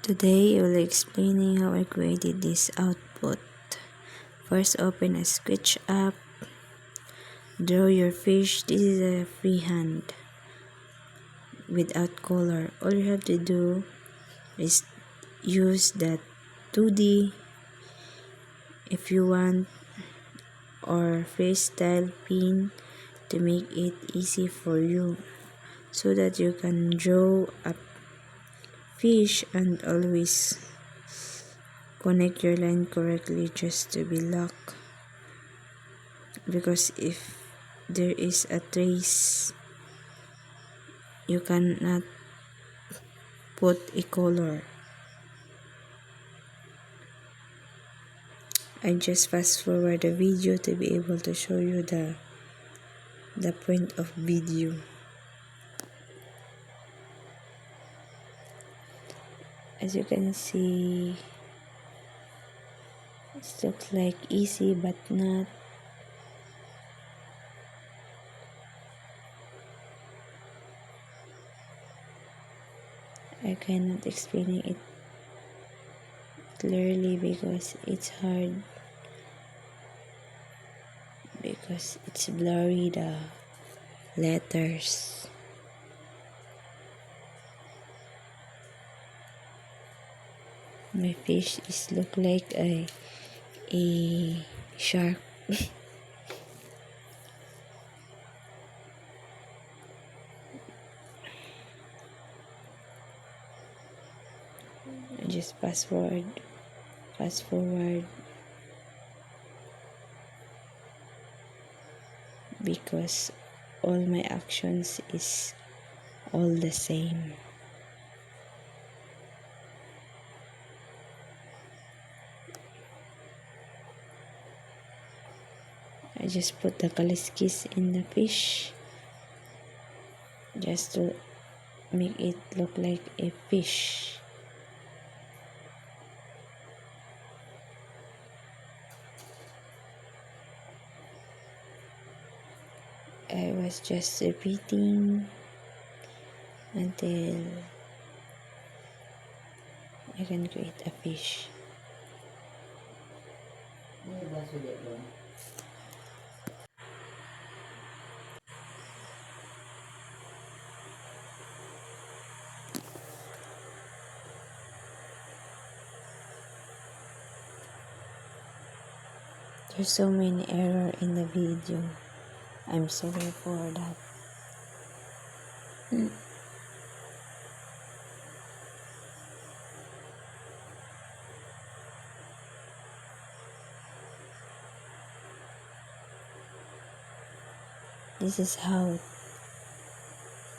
Today I will explaining how I created this output. First, open a SketchUp. Draw your fish. This is a freehand without color. All you have to do is use that 2D if you want, or freestyle pen to make it easy for you, so that you can draw a fish and always connect your line correctly just to be locked. Because if there is a trace, you cannot put a color. I just fast forward the video to be able to show you the point of video. As you can see, it looks like easy but not. I cannot explain it clearly because it's hard, because it's blurry, the letters. My fish is look like a shark. Just fast forward because all my actions is all the same. I just put the kaliskis in the fish just to make it look like a fish. I was just repeating until I can create a fish. There's so many error in the video. I'm sorry for that. This is how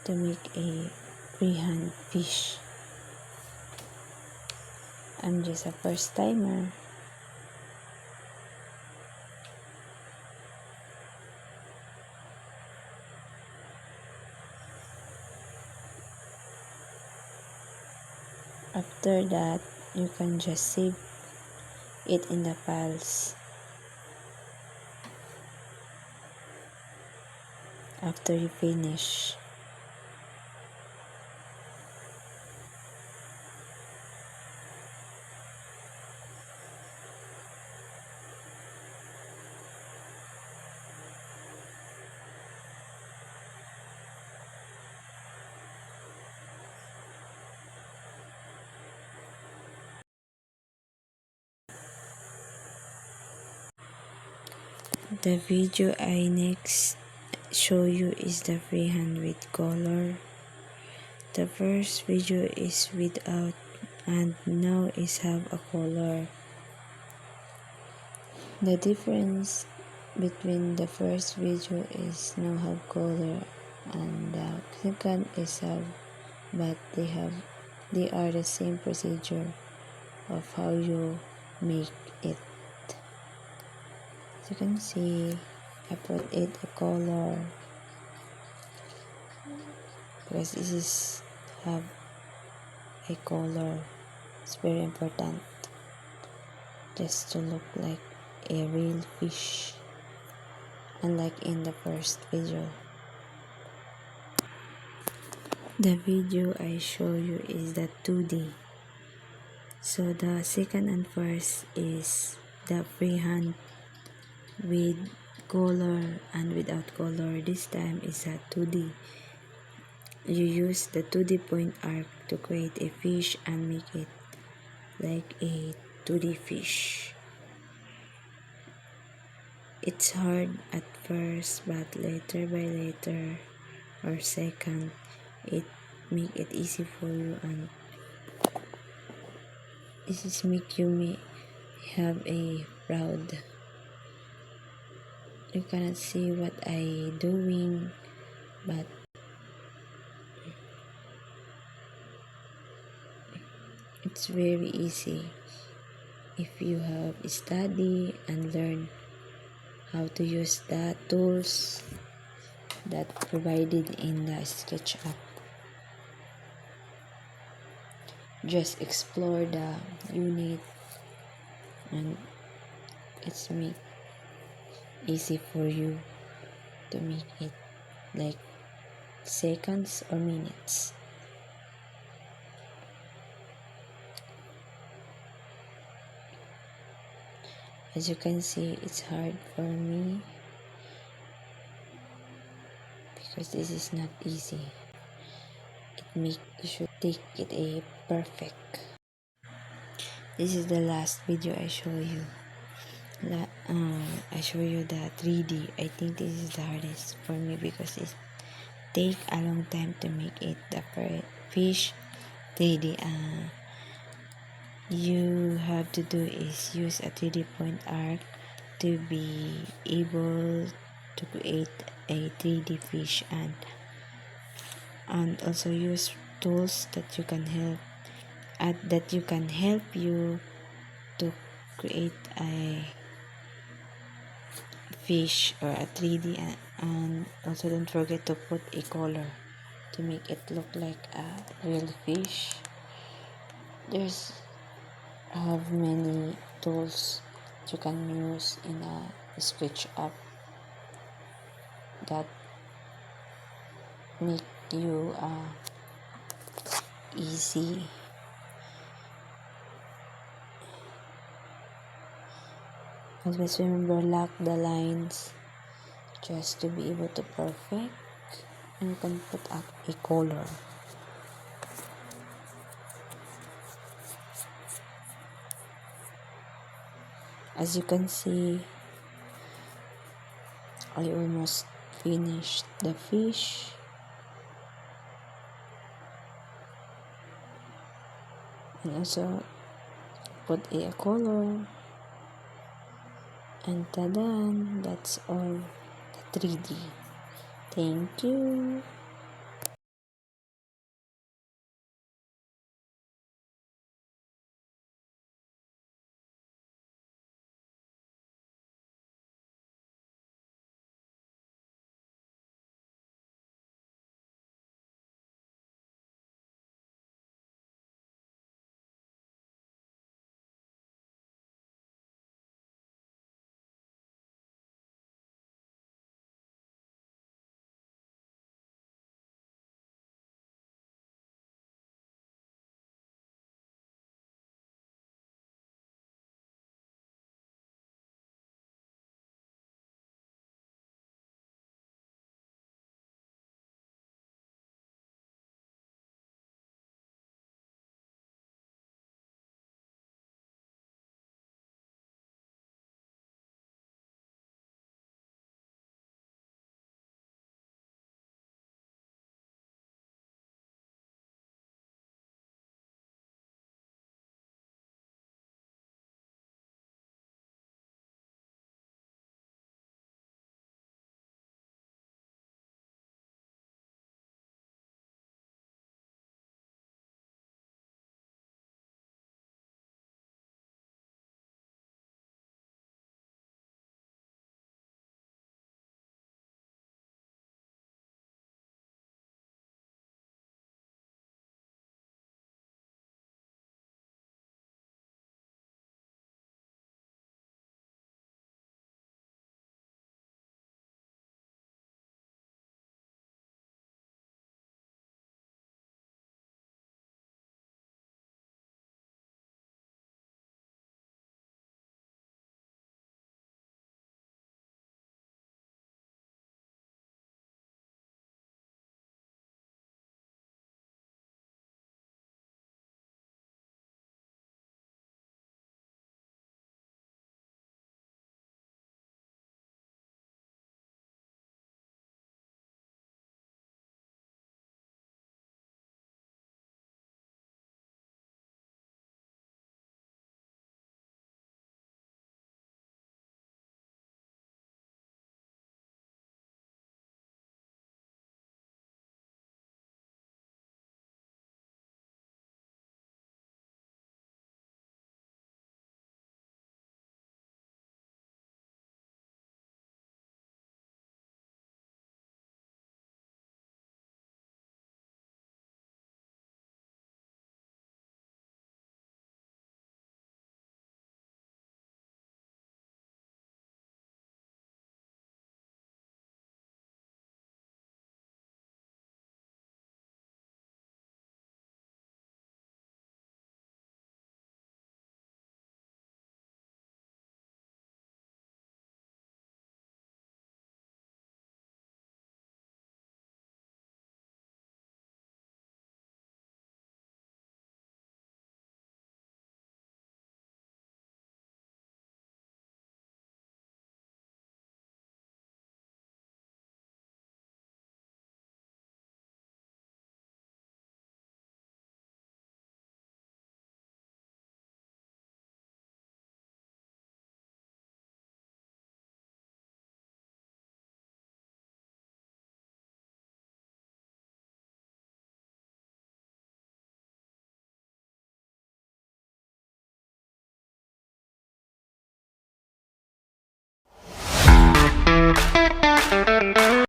to make a freehand fish. I'm just a first timer. After that, you can just save it in the files. After you finish. The video I next show you is the freehand with color. The first video is without, and now is have a color. The difference between the first video is now have color and the second is have, but they are the same procedure of how you make it. As you can see, I put it a color because this is have a color. It's very important just to look like a real fish, unlike in the first video. The video I show you is the 2D. So the second and first is the freehand with color and without color. This time is a 2D. You use the 2D point arc to create a fish and make it like a 2D fish. It's hard at first, but later by later or second, it make it easy for you, and this is make you may have a proud. You cannot see what I doing, but it's very easy if you have study and learn how to use the tools that provided in the SketchUp. Just explore the unit, and it's make easy for you to make it like seconds or minutes. As you can see, it's hard for me because this is not easy. You should take it a perfect. This is the last video I show you. I show you the 3D. I think this is the hardest for me because it take a long time to make it the fish 3D. You have to do is use a 3D point arc to be able to create a 3D fish, and also use tools that you can help you to create a fish or a 3D, and also don't forget to put a color to make it look like a real fish. There's have many tools you can use in a SketchUp that make you easy. Always remember, lock the lines just to be able to perfect, and you can put up a color. As you can see, I almost finished the fish. And also put a color. And ta-da! That's all the 3D. Thank you.